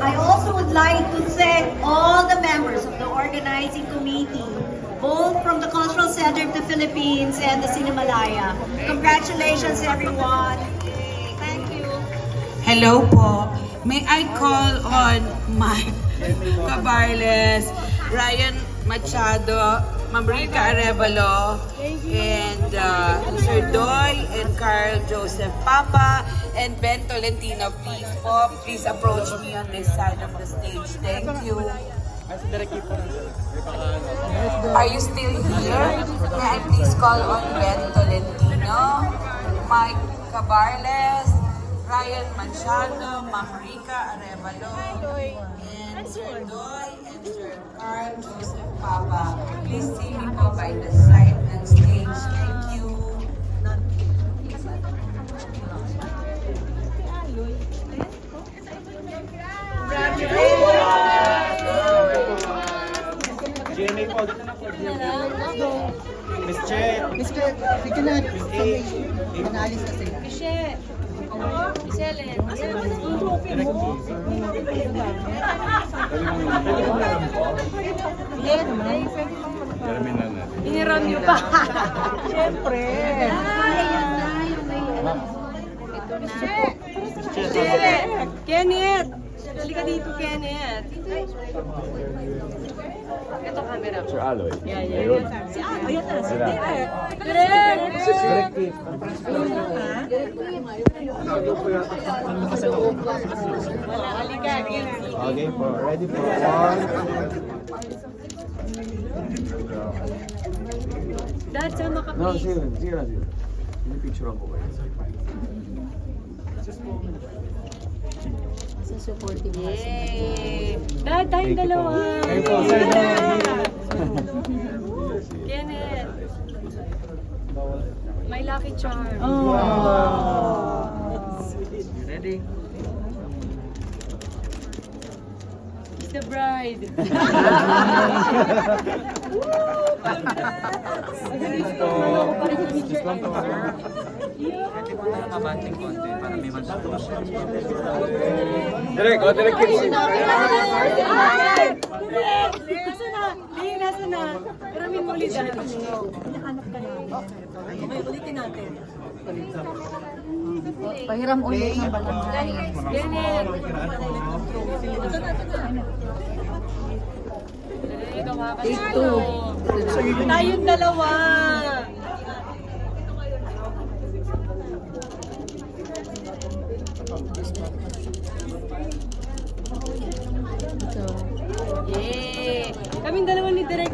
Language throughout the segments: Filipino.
I also would like to thank all the members of the organizing committee, both from the Cultural Center of the Philippines and the Cinemalaya. Congratulations, everyone. Thank you. Hello po. May I call on Mike Cabarles, Ryan Machado, Mamrica Arevalo, and Sir Doy and Carl Joseph Papa, and Ben Tolentino. Please po, please approach me on this side of the stage. Thank you. Are you still here? May I please call on Ben Tolentino, Mike Cabarles, Ryan Machado, Mamrica Arevalo, and Sir Doy and Sir Carl Joseph Papa. Please see me po by the side ng stage. Thank you. GMA po, dito na po. Miss Che. Miss Che, sige na. Miss A. Naalis kasi. Michelle. Michelle. Iniram niyo pa. Siyempre. Michelle. Kenneth. Halika dito, Kenneth. Ito camera. Sir Aloy. Yeah. Si Aloy. Ayan na. Si Direk. Direk. Halika. Okay po, ready po. Dad, sama ka No, please. sige na. Hindi picture ako kayo. Sa supportive Yay! Dad, tayong dalawa. Kayo po, sir. Kenneth. My lucky charm. Ready? It's the bride. Direk, direk kids. Nasa na? Maraming muli dyan. Hinahanap ka na. Okay, ulitin natin. Pahiram ulit ng balanghay. Kenneth. Take two. Tayong dalawa. Yay! Kaming dalawa ni Direk.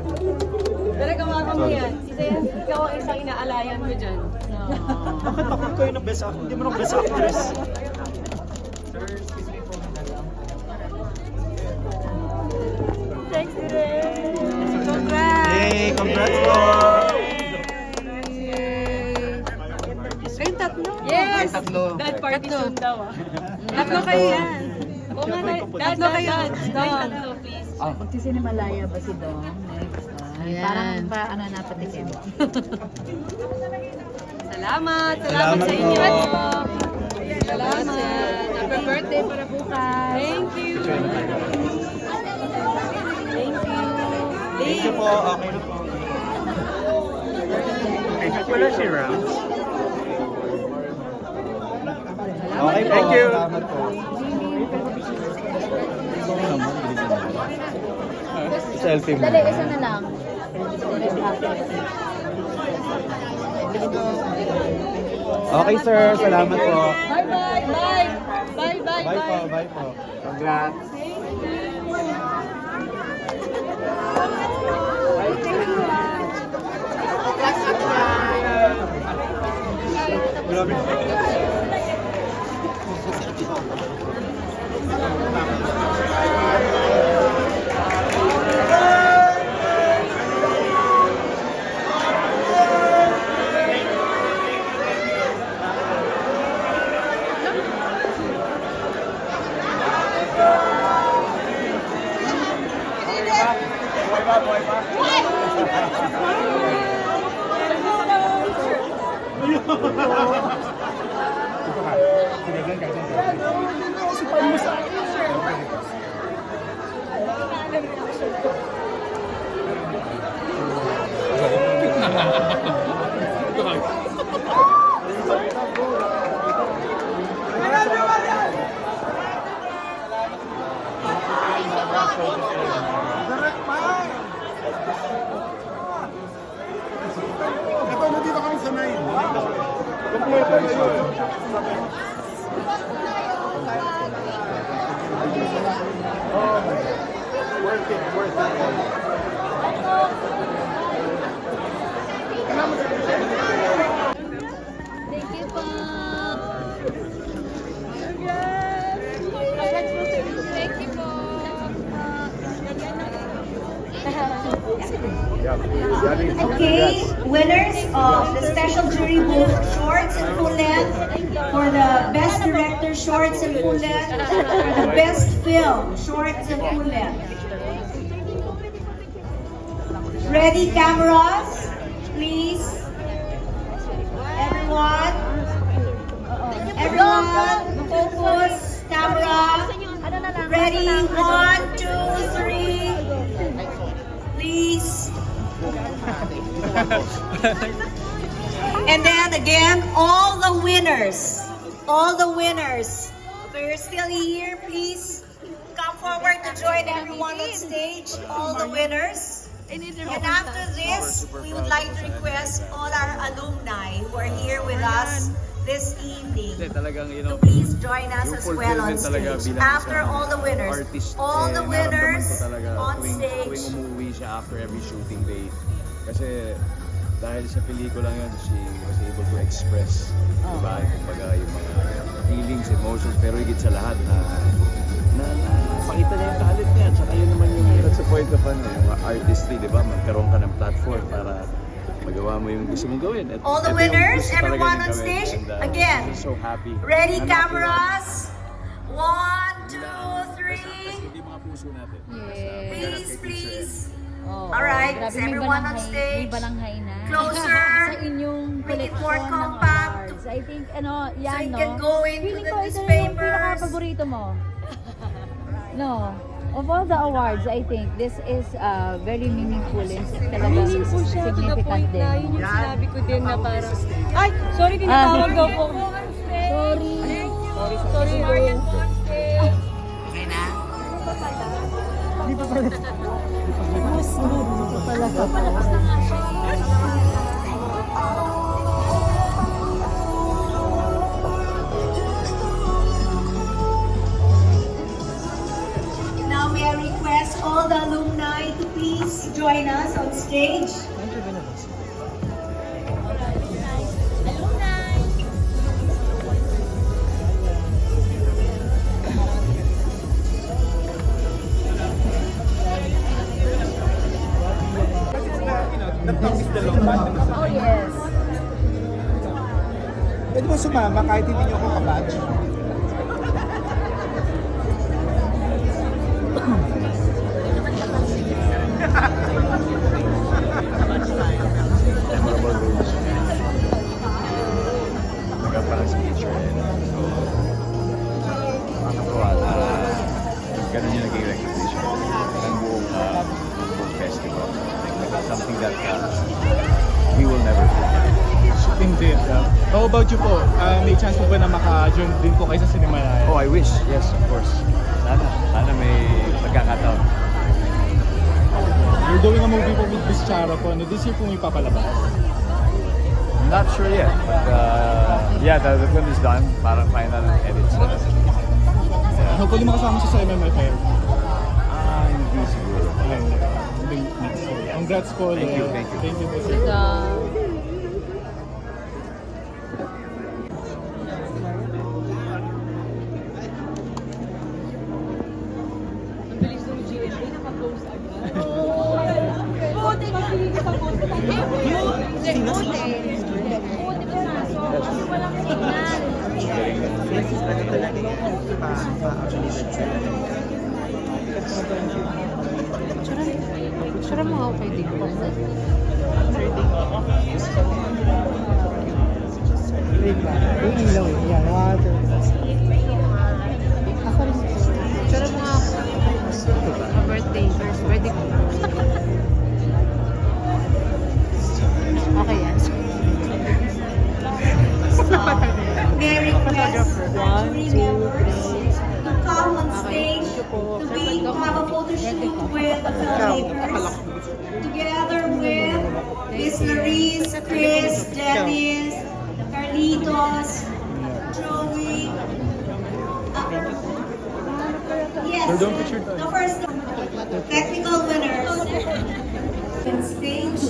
Direk, hawakan mo yan. Ikaw ang isang inaalayan mo dyan. Bakit ako kayo na best actress? Hindi mo na best actress. Thanks, Direk. Congrats! Yay! Congrats po! Kayong tatlo? Yes! Dad, party soon daw ah. Tatlo kayo yan. Oo nga, tatlo kayo. Tatlo, please. Magsisinimalaya ba si Dong next? Parang ano napatikim. Salamat sa inyo. Salamat. Happy birthday para bukas. Thank you. Thank you po. Okay na po. Ito pala si Rams. Okay, thank you. Salamat po. Selfie mo. Dali, isa na lang. Okay sir, salamat po. Bye-bye. Bye. Bye-bye. Bye po, bye po. Congrats. Grabe. Sinigang kayo. Ito, nandito kami sa 9. Kompleto yun. Worth it, worth it. Thank you po. Thank you po. Okay, winners of the special jury both shorts and full length for the best director shorts and full length, for the best film shorts and full length. Ready cameras, please. Everyone, focus, camera. Ready, 1, 2, 3. Please. And then again, all the winners, if you're still here, please come forward to join everyone on stage, all the winners. And after this, we would like to request all our alumni who are here with us this evening Talagang, to please join us as well on fulfillment talaga stage. bilang After isang all the winners, artist, all the naramdaman winners ko talaga on tuwing stage. umuwi siya after every shooting day. Kasi dahil sa pelikula yun, she was able to express, diba, kumbaga yung mga feelings, emotions, pero higit sa lahat na pakita niya yung talent niya. Tsaka yun naman yung that's the point of yung artistry, diba? Magkaroon ka ng platform para magawa mo yung gusto mong gawin. At All the ito yung winners, gusto talaga everyone niya on gawin. stage. And, Again, I'm so happy. Ready, Na cameras? 1, 2, Hindi mga puso natin. 3. Please, please. Oh, Alright, grabe, is may everyone on balanghay- stage? May balanghay na. Closer. Sa inyong Make it collection more ng compact. awards. I think, ano, yan, So you no? can go into Feeling the ko ito yung newspapers. pinaka-paborito mo. No. Of all the awards, I think this is very meaningful and talagang Meaningful siya to the significant point din. na yun yung sinabi ko din na parang, ay, sorry, tinatawag daw po. Sorry. Sorry, Ryan. Okay na? Now may I request all the alumni to please join us on stage. Oh, yes. Pwede mo sumama kahit hindi nyo ako kabatch. Memorable roles. Nagkaparang si teacher eh. So, nakakatawa na ganun yung naging recognition ng buong festival. It's something that we will never forget. Indeed. How about you po? May chance po ba na maka-join din po kayo sa Cinemalaya? Oh, I wish. Yes, of course. Sana may pagkakataon. You're doing a movie po with Miss Charo po. No, this year po may papalabas. Not sure yet, but yeah, the film is done. Parang final edits na. Hopefully makasama siya sa MMFF. Hindi siguro. Next year. Congrats po. Thank you, thank you. Thank you po, sir. Ang bilis ng GMA, naka-close agad. Buti ka feeling sa buti. Walang signal. Sure mo ako pwede ko. Yung ilaw eh. Yan, water. Ako rin. Sure mo ako. Birthday. Pwede ko. request our jury members to come on stage to have a photo shoot with the filmmakers, together with Miss Laris, Chris, Dennis, Carlitos, Joey. Yes, the first technical winners on stage.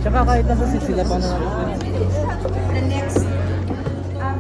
Tsaka kahit nasa sila pa naman.